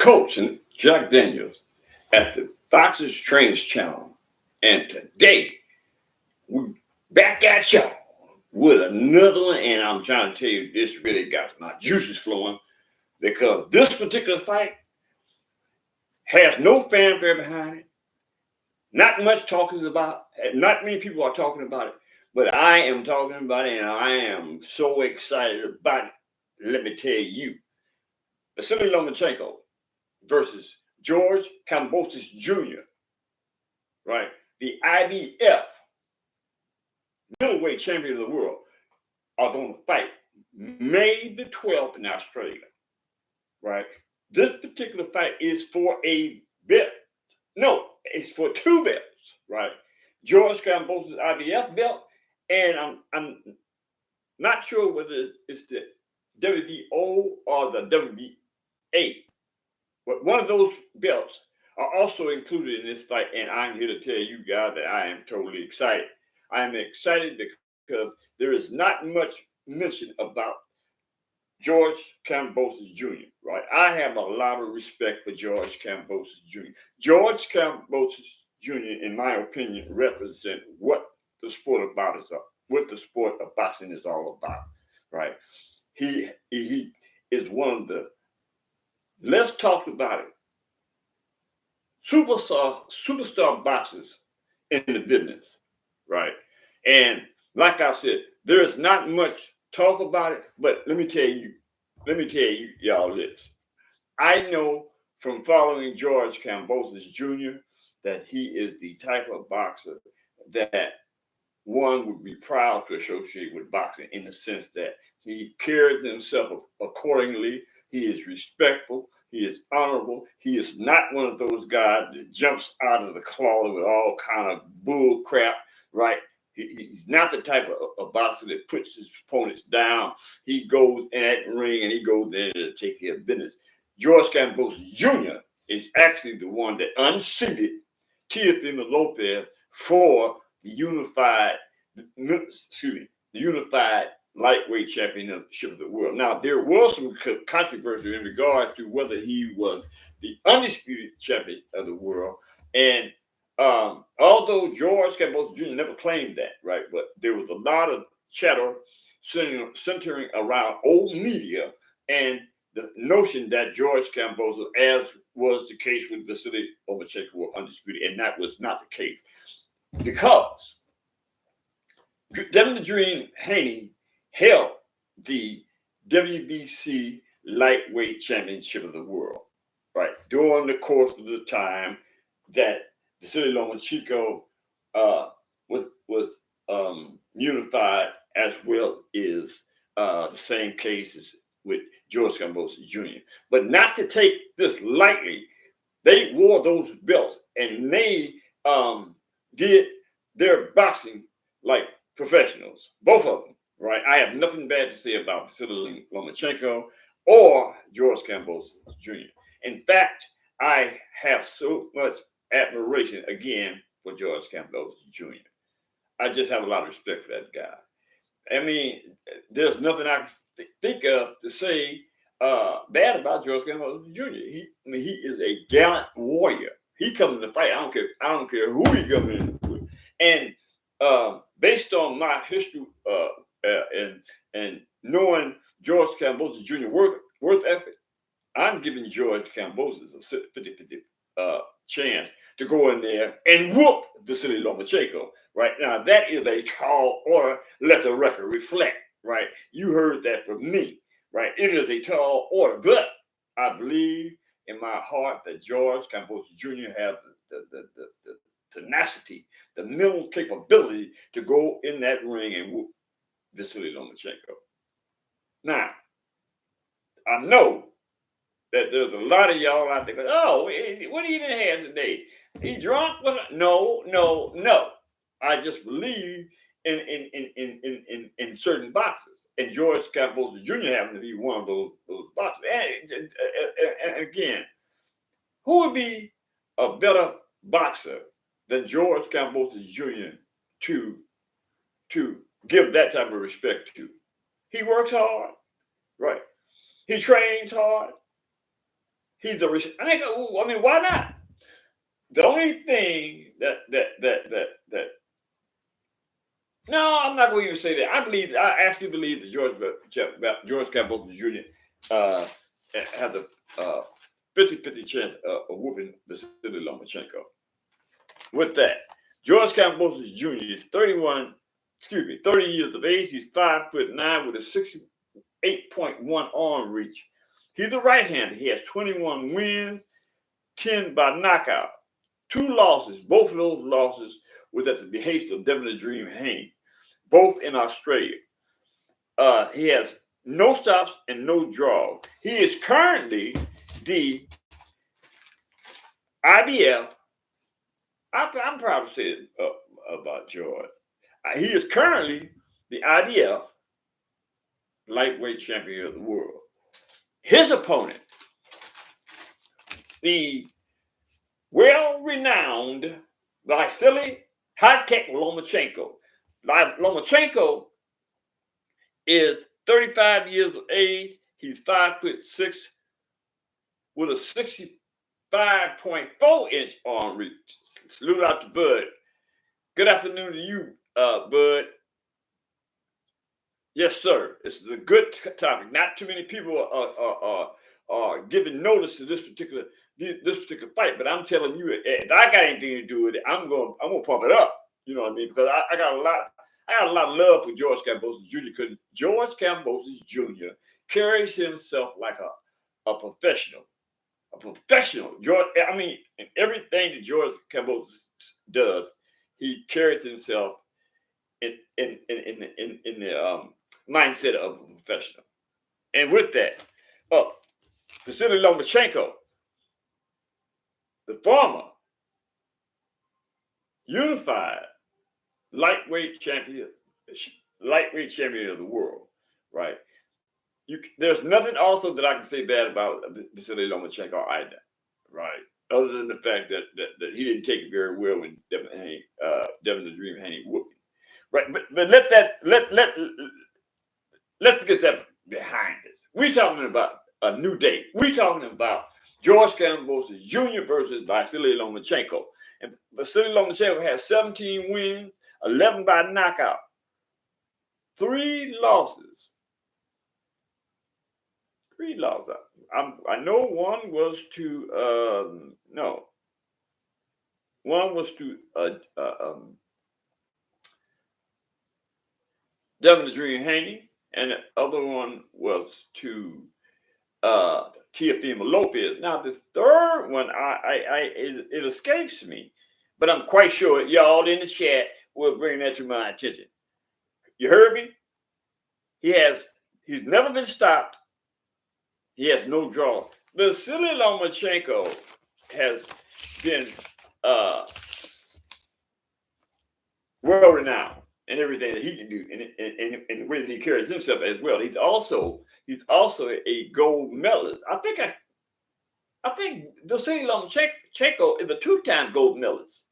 coach and Jack Daniels at the Boxers Trainers Channel. And today, we back at y'all with another one. And I'm trying to tell you, this really got my juices flowing because this particular fight has no fanfare behind it. Not much talking about it. Not many people are talking about it. But I am talking about it, and I am so excited about it. Let me tell you. Vasily Lomachenko versus George Kambosos Jr., right? The IBF middleweight champion of the world are going to fight May the 12th in Australia, right? This particular fight is for a belt. No, it's for two belts, right? George Kambosos' IBF belt, and I'm not sure whether it's the WBO or the WBA, but one of those belts are also included in this fight, and I'm here to tell you guys that I am totally excited. I am excited because there is not much mention about George Kambosos Jr., right? I have a lot of respect for George Kambosos Jr. George Kambosos Jr., in my opinion, represents what the sport of boxing is all about, right? He is one of the, let's talk about it, superstar boxers in the business, right? And like I said, there is not much talk about it, but let me tell you y'all this. I know from following George Kambosos Jr. that he is the type of boxer that one would be proud to associate with boxing, in the sense that he carries himself accordingly. He is respectful. He is honorable. He is not one of those guys that jumps out of the closet with all kind of bull crap, right? He's not the type of boxer that puts his opponents down. He goes in that ring and he goes in to take care of business. George Kambosos Jr. is actually the one that unseated Teofimo Lopez for the unified lightweight championship of the world. Now, there was some controversy in regards to whether he was the undisputed champion of the world. And although George Kambosos Jr. never claimed that, right? But there was a lot of chatter centering around old media and the notion that George Kambosos, as was the case with Vasily Lomachenko, were undisputed, and that was not the case. Because Devin the Dream Haney held the WBC lightweight championship of the world, right? During the course of the time that Vasily Lomachenko was unified, as well as the same cases with George Kambosos Jr. But not to take this lightly, they wore those belts and they did their boxing like professionals, both of them, right? I have nothing bad to say about Vasily Lomachenko or George Kambosos Jr. In fact, I have so much admiration again for George Kambosos Jr. I just have a lot of respect for that guy. I mean, there's nothing I can think of to say bad about George Kambosos Jr. He is a gallant warrior. He comes to fight. I don't care who he comes in with. And based on my history and knowing George Kambosos Jr. worth effort, I'm giving George Kambosos a 50-50 chance to go in there and whoop Vasily Lomachenko. Right now, that is a tall order. Let the record reflect. Right, you heard that from me. Right, it is a tall order, but I believe in my heart that George Kambosos Jr. has the tenacity, the mental capability to go in that ring and whoop Vasily Lomachenko. Now, I know that there's a lot of y'all out there going, oh, what do you even have today? He drunk? No. I just believe in certain boxers. And George Kambosos Jr. happened to be one of those boxers. And again, who would be a better boxer than George Kambosos Jr. to give that type of respect to? He works hard, right? He trains hard. He's a. I think. I mean, why not? The only thing that. No, I'm not going to even say that. I actually believe that George Campbell Jr. Uh, has a 50-50 chance of whooping Vasily Lomachenko. With that, George Campbell Jr. is 30 years of age. He's 5'9" with a 68.1 arm reach. He's a right-hander. He has 21 wins, 10 by knockout. 2 losses. Both of those losses was at the behest of Devin the Dream Haney, both in Australia. He has no stops and no draws. He is currently the IBF. I'm proud to say it about George. He is currently the IBF lightweight champion of the world. His opponent, the well-renowned Vasily High-Tech Lomachenko. Lomachenko is 35 years of age. He's 5'6" with a 65.4-inch arm reach. Salute out to Bud. Good afternoon to you, Bud. Yes, sir. This is a good topic. Not too many people are giving notice to this particular fight, but I'm telling you, if I got anything to do with it, I'm gonna pump it up. You know what I mean? Because I got a lot of love for George Kambosos Jr. Because George Kambosos Jr. carries himself like a professional. A professional. George, I mean, in everything that George Kambosos does, he carries himself in the mindset of a professional. And with that, Vasily Lomachenko, the former unified lightweight champion of the world, right? There's nothing also that I can say bad about Vasily Lomachenko either, right? Other than the fact that he didn't take it very well when Devin the Dream Haney whooped him, right? But let's get that behind us. We're talking about a new day. We're talking about George Kambosos Jr. versus Vasily Lomachenko. And Vasily Lomachenko has 17 wins, 11 by knockout, 3 losses. 3 losses. I know one was to Devin the Dream Haney, and the other one was to Teofimo Lopez. Now this third one, it escapes me, but I'm quite sure y'all in the chat will bring that to my attention. You heard me? He's never been stopped. He has no draw. Vasily Lomachenko has been world renowned in everything that he can do, and the way that he carries himself as well. He's also a gold medalist. I think Vasily Lomachenko is a 2-time gold medalist,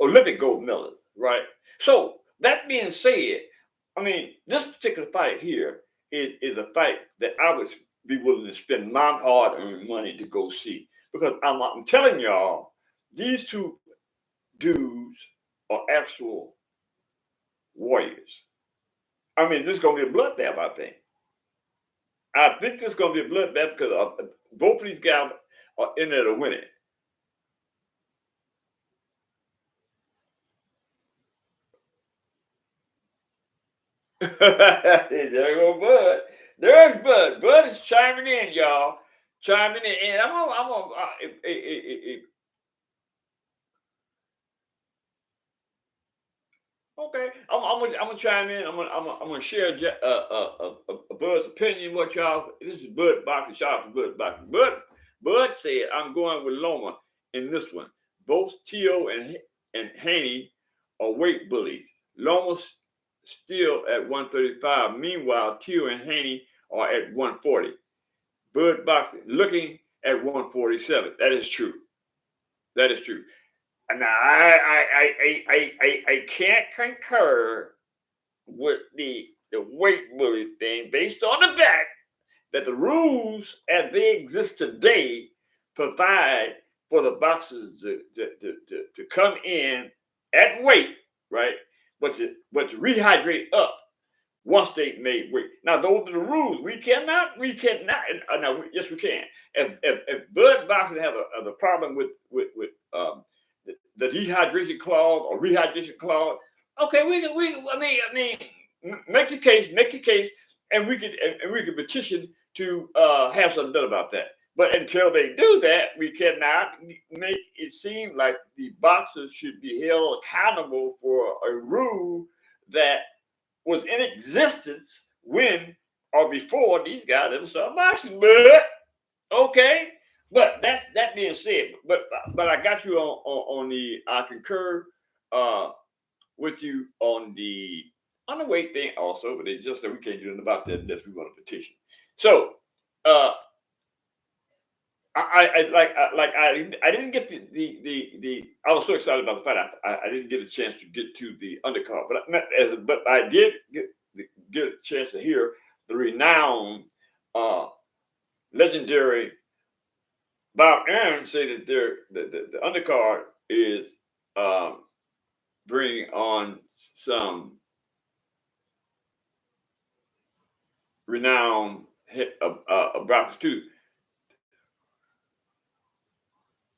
Olympic gold medalist, right? So that being said, I mean, this particular fight here is a fight that I would be willing to spend my hard-earned money to go see, because I'm telling y'all, these two dudes are actual warriors. I mean, this is going to be a bloodbath, I think. I think this is going to be a bloodbath because both of these guys are in there to win it. There go Bud. There's Bud. Bud is chiming in, y'all. Chiming in. And okay, I'm gonna chime in. I'm gonna share Bud's opinion. What y'all? This is Bud Boxing. Shout out to Bud Boxing. Bud said I'm going with Loma in this one. Both Teo and Haney are weight bullies. Loma's still at 135. Meanwhile, Teo and Haney are at 140. Bud Boxing looking at 147. That is true. That is true. Now, I can't concur with the weight bully thing based on the fact that the rules as they exist today provide for the boxers to come in at weight, right? But to rehydrate up once they made weight. Now those are the rules. We cannot. No, yes, we can. If Bud Boxing has the problem with the dehydration clause or rehydration clause, okay, I mean, make your case, and we could petition to have something done about that. But until they do that, we cannot make it seem like the boxers should be held accountable for a rule that was in existence when or before these guys ever started boxing. But okay, but that being said, but I got you on the I concur with you on the weight thing also, but it's just that we can't do anything about that unless we want to petition. So I didn't get the I was so excited about the fight. I didn't get a chance to get to the undercard, but I did get a chance to hear the renowned legendary Bob Aaron say that the undercard is bringing on some renowned boxers too.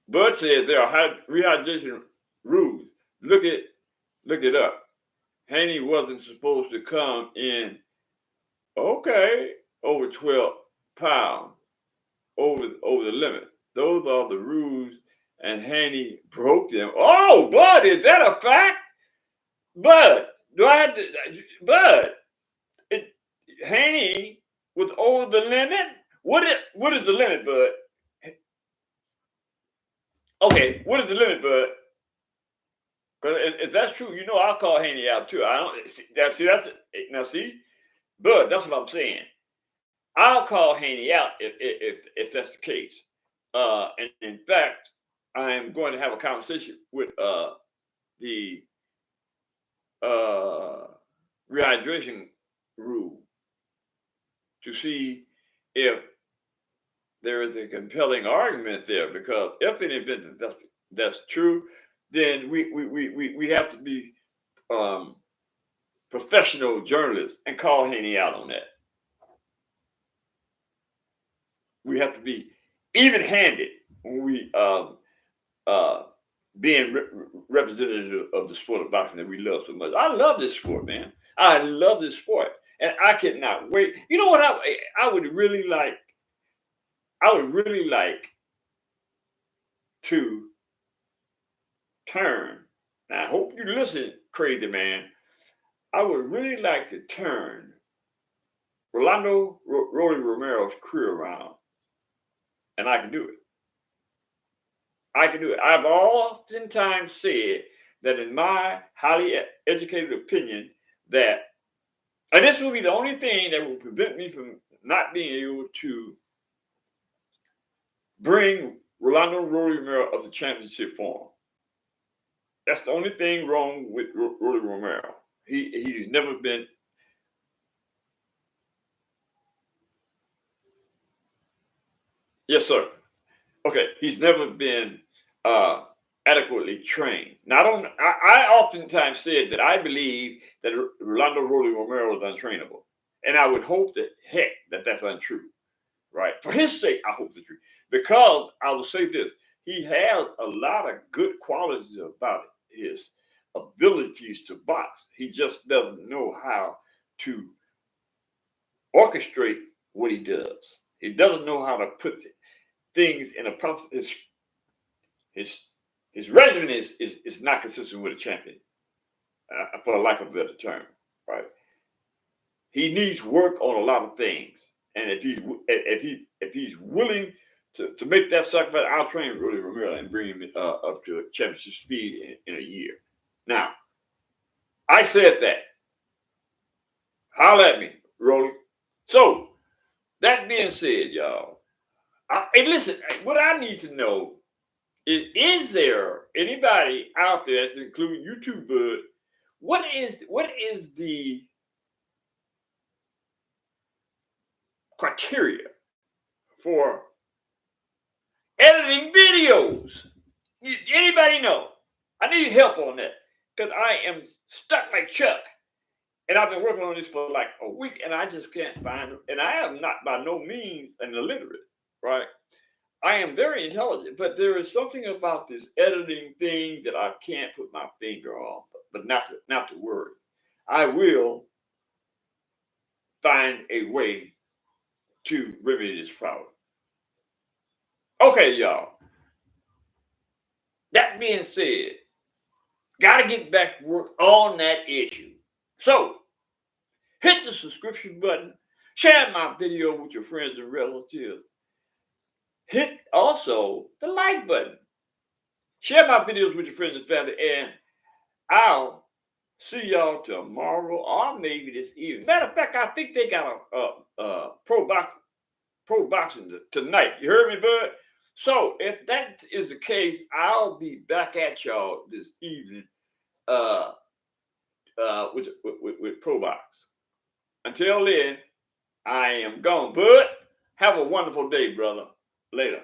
Bud says there are rehydration rules. Look it up. Haney wasn't supposed to come in, okay, over 12 pounds over the limit. Those are the rules, and Haney broke them. Oh, Bud, is that a fact? Bud, Haney was over the limit? What is the limit, Bud? Okay, what is the limit, Bud? Because if that's true, I'll call Haney out too. I don't see, Bud, that's what I'm saying. I'll call Haney out if that's the case. And in fact, I am going to have a conversation with the rehydration rule to see if there is a compelling argument there, because if in the event that that's true, then we have to be professional journalists and call Haney out on that. We have to be even-handed when we being representative of the sport of boxing that we love so much. I love this sport, man. I love this sport, and I cannot wait. You know what I would really like? I would really like to turn. Now, I hope you listen, crazy man. I would really like to turn Rolando Rolly Romero's career around, and I can do it. I can do it. I've oftentimes said that in my highly educated opinion that, and this will be the only thing that will prevent me from not being able to bring Rolando Rolly Romero of the championship form. That's the only thing wrong with Rolly Romero. He's never been. Yes, sir. Okay, he's never been adequately trained. Now, I oftentimes said that I believe that Rolando Rolly Romero is untrainable, and I would hope that that's untrue. Right? For his sake, I hope it's true, because I will say this: he has a lot of good qualities about his abilities to box. He just doesn't know how to orchestrate what he does. He doesn't know how to put things in a proper. His regimen is not consistent with a champion, for lack of a better term. Right? He needs work on a lot of things, and if he's willing to make that sacrifice, I'll train Rolly Romero and bring him up to championship speed in a year. Now, I said that. Holler at me, Rolly. So, that being said, y'all, hey, listen, what I need to know is there anybody out there, that's including you too, Bud, what is the criteria for editing videos. Anybody know? I need help on that because I am stuck like Chuck. And I've been working on this for like a week and I just can't find it. And I am not by no means an illiterate, right? I am very intelligent, but there is something about this editing thing that I can't put my finger on, but not to worry. I will find a way to remedy this problem. Okay, y'all. That being said, got to get back to work on that issue. So, hit the subscription button. Share my video with your friends and relatives. Hit also the like button. Share my videos with your friends and family. And I'll see y'all tomorrow or maybe this evening. Matter of fact, I think they got a pro boxing tonight. You heard me, bud? So if that is the case, I'll be back at y'all this evening with pro box. Until then, I am gone. Bud, have a wonderful day, brother. Later.